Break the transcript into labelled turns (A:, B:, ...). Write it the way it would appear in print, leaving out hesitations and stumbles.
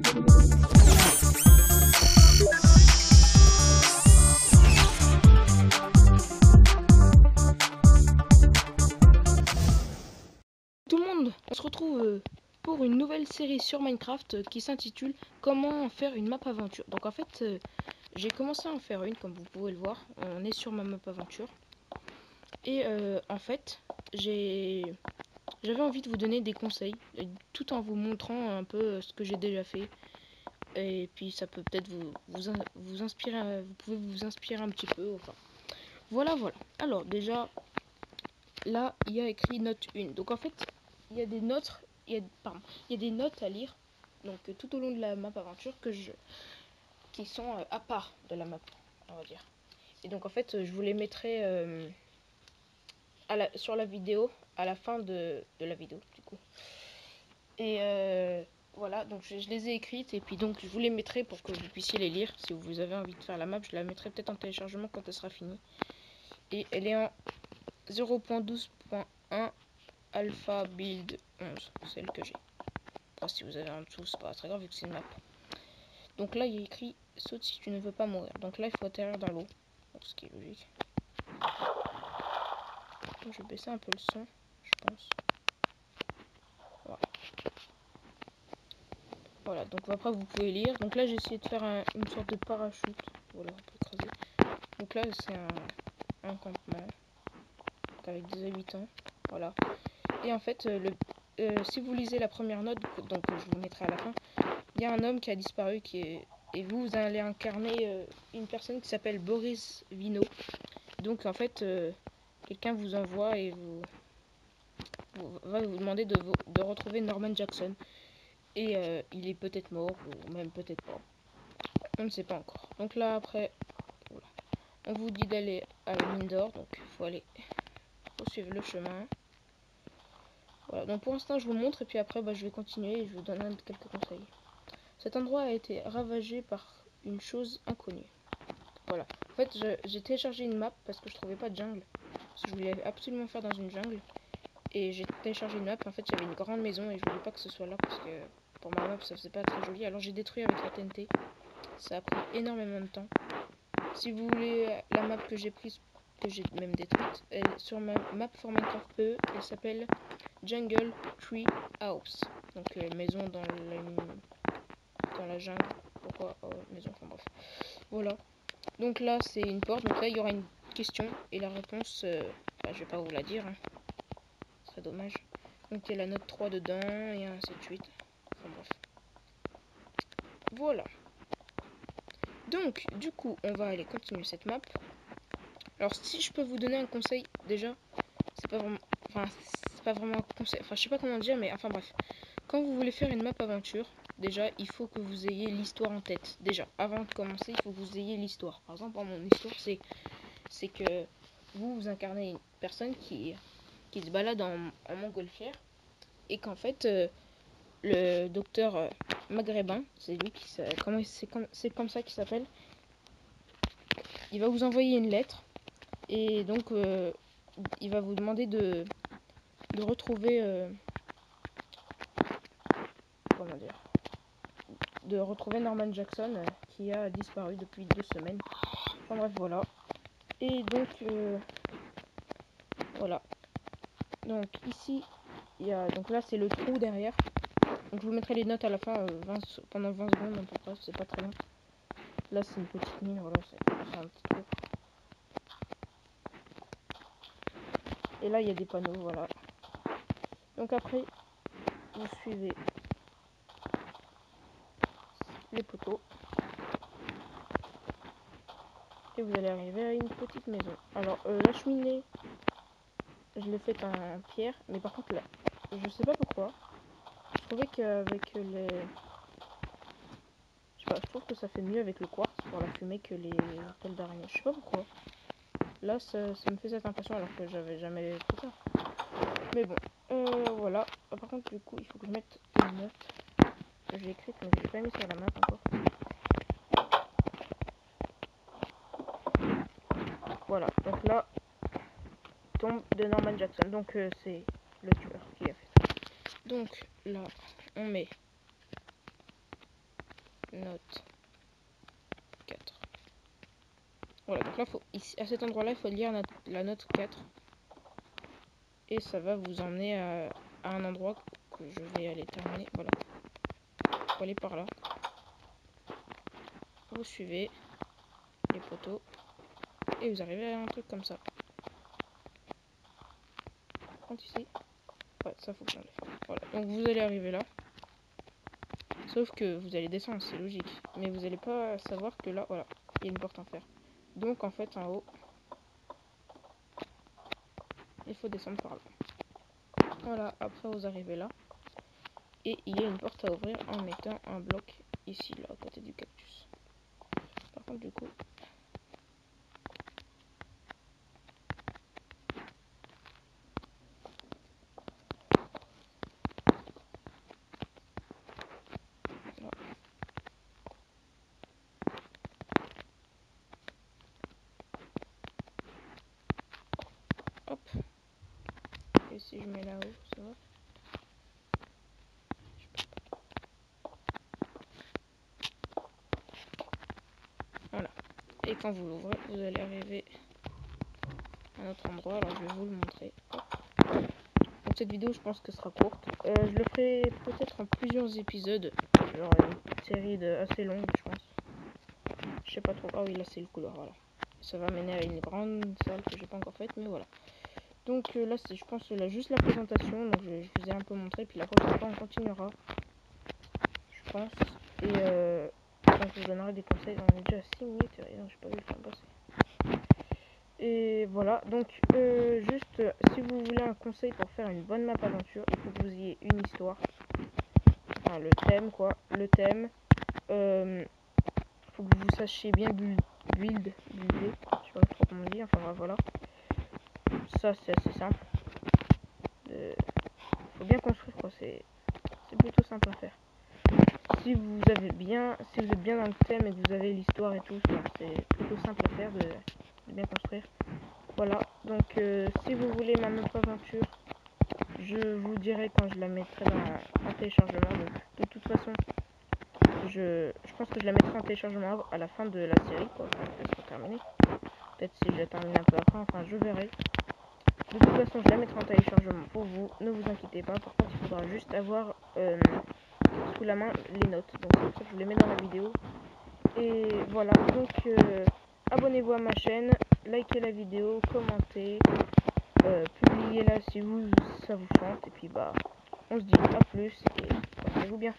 A: Tout le monde, on se retrouve pour une nouvelle série sur Minecraft qui s'intitule Comment faire une map aventure. Donc en fait, j'ai commencé à en faire une, comme vous pouvez le voir. On est sur ma map aventure. Et en fait, j'avais envie de vous donner des conseils, tout en vous montrant un peu ce que j'ai déjà fait. Et puis ça peut peut-être vous inspirer, vous pouvez vous inspirer un petit peu. Enfin, voilà. Alors déjà, là, il y a écrit note 1. Donc en fait, il y a des notes, il y a des notes à lire. Donc tout au long de la map aventure qui sont à part de la map, on va dire. Et donc en fait, je vous les mettrai sur la vidéo, à la fin de la vidéo, du coup. Et voilà, donc je les ai écrites et puis donc je vous les mettrai pour que vous puissiez les lire. Si vous avez envie de faire la map, je la mettrai peut-être en téléchargement quand elle sera finie. Et elle est en 0.12.1 Alpha Build 11, celle que j'ai. Enfin, si vous avez un dessous, c'est pas très grave vu que c'est une map. Donc là, il y a écrit saute si tu ne veux pas mourir. Donc là, il faut atterrir dans l'eau, ce qui est logique. Donc, je vais baisser un peu le son, je pense. Voilà, donc après vous pouvez lire. Donc là, j'ai essayé de faire une sorte de parachute. Voilà, on peut écraser. Donc là, c'est un campement avec des habitants. Voilà. Et en fait, si vous lisez la première note, donc je vous mettrai à la fin, il y a un homme qui a disparu et vous allez incarner une personne qui s'appelle Boris Vino. Donc en fait, quelqu'un vous envoie et va vous demander de retrouver Norman Jackson. Et il est peut-être mort ou même peut-être pas. On ne sait pas encore. Donc là après, voilà. On vous dit d'aller à la mine d'or. Donc il faut suivre le chemin. Voilà, donc pour l'instant je vous montre et puis après je vais continuer et je vous donne quelques conseils. Cet endroit a été ravagé par une chose inconnue. Voilà. En fait, j'ai téléchargé une map parce que je trouvais pas de jungle. Parce que je voulais absolument faire dans une jungle. Et j'ai téléchargé une map. En fait, il y avait une grande maison et je voulais pas que ce soit là parce que pour ma map, ça faisait pas très joli. Alors j'ai détruit avec la TNT. Ça a pris énormément de temps. Si vous voulez la map que j'ai prise, que j'ai même détruite, sur ma map for Minecraft PE, elle s'appelle Jungle Tree House. Donc maison dans la jungle. Pourquoi maison, enfin bref. Voilà. Donc là, c'est une porte. Donc là, il y aura une question. Et la réponse, je vais pas vous la dire. Hein. Ce serait dommage. Donc il y a la note 3 dedans. Et ainsi de suite. Enfin bref. Voilà. Donc, du coup, on va aller continuer cette map. Alors, si je peux vous donner un conseil, déjà, c'est pas vraiment... Enfin, c'est pas vraiment un conseil. Enfin, je sais pas comment dire, mais enfin bref. Quand vous voulez faire une map aventure, déjà, il faut que vous ayez l'histoire en tête. Déjà, avant de commencer, il faut que vous ayez l'histoire. Par exemple, mon histoire, c'est que vous incarnez une personne qui se balade en montgolfière et qu'en fait, le docteur maghrébin, c'est lui qui c'est comme ça qu'il s'appelle. Il va vous envoyer une lettre et donc il va vous demander de retrouver comment dire, de retrouver Norman Jackson qui a disparu depuis 2 semaines. Enfin bref, voilà. Et donc voilà. Donc ici il y a, donc là c'est le trou derrière. Donc je vous mettrai les notes à la fin pendant 20 secondes à peu près, c'est pas très long. Là c'est une petite mine, voilà, c'est un petit truc. Et là il y a des panneaux, voilà. Donc après vous suivez les poteaux et vous allez arriver à une petite maison. Alors la cheminée, je l'ai faite en pierre, mais par contre là, je sais pas pourquoi. Je trouvais qu'avec les... Je sais pas, je trouve que ça fait mieux avec le quartz pour la fumée que les pelles d'araignée. Je sais pas pourquoi. Là ça me fait cette impression alors que j'avais jamais fait ça. Mais bon, voilà. Par contre du coup il faut que je mette une note que j'ai écrite mais je l'ai pas mis sur la map encore. Voilà, donc là, tombe de Norman Jackson. Donc c'est le tueur qui a fait ça. Donc là, on met note 4. Voilà, donc là, ici, à cet endroit-là, il faut lire la note 4. Et ça va vous emmener à un endroit que je vais aller terminer. Voilà. Il faut aller par là. Vous suivez les poteaux. Et vous arrivez à un truc comme ça. Quand ici. Ouais, ça faut que j'enlève. Voilà, donc vous allez arriver là. Sauf que vous allez descendre, c'est logique. Mais vous n'allez pas savoir que là, voilà, il y a une porte en fer. Donc en fait, en haut, il faut descendre par là. Voilà, après vous arrivez là. Et il y a une porte à ouvrir en mettant un bloc ici, là, à côté du cactus. Par contre, du coup... Là. Hop. Et si je mets là-haut, ça va? Voilà. Et quand vous l'ouvrez, vous allez arriver à un autre endroit. Alors je vais vous le montrer. Hop. Donc cette vidéo, je pense que sera courte. Je le ferai peut-être en plusieurs épisodes. Genre une série assez longue, je pense. Je sais pas trop. Ah oui, là c'est le couloir, voilà. Ça va mener à une grande salle que j'ai pas encore faite, mais voilà. Donc là, c'est, je pense, là juste la présentation. Donc je vous ai un peu montré, puis la prochaine fois, on continuera. Je pense. Et donc je vous donnerai des conseils. On est déjà à 6 minutes et rien, j'ai pas vu le temps passer. Et voilà, donc juste si vous voulez un conseil pour faire une bonne map aventure, il faut que vous ayez une histoire. Enfin le thème quoi, le thème. Faut que vous sachiez bien builder. Je sais pas trop comment on dit, enfin voilà. Ça c'est assez simple. Faut bien construire quoi, c'est plutôt simple à faire. Si vous êtes bien dans le thème et que vous avez l'histoire et tout, c'est plutôt simple à faire de bien construire. Voilà, donc si vous voulez ma map aventure, je vous dirai quand je la mettrai en téléchargement. Donc de toute façon, je pense que je la mettrai en téléchargement à la fin de la série, quoi, quand elle sera terminée. Peut-être si je la termine un peu après, enfin je verrai. De toute façon, je la mettrai en téléchargement pour vous, ne vous inquiétez pas. Par contre, il faudra juste avoir sous la main les notes. Donc c'est pour ça que je vous les mets dans la vidéo. Et voilà, donc abonnez-vous à ma chaîne, likez la vidéo, commentez, publiez-la si ça vous chante. Et puis bah, on se dit à plus et portez-vous bien.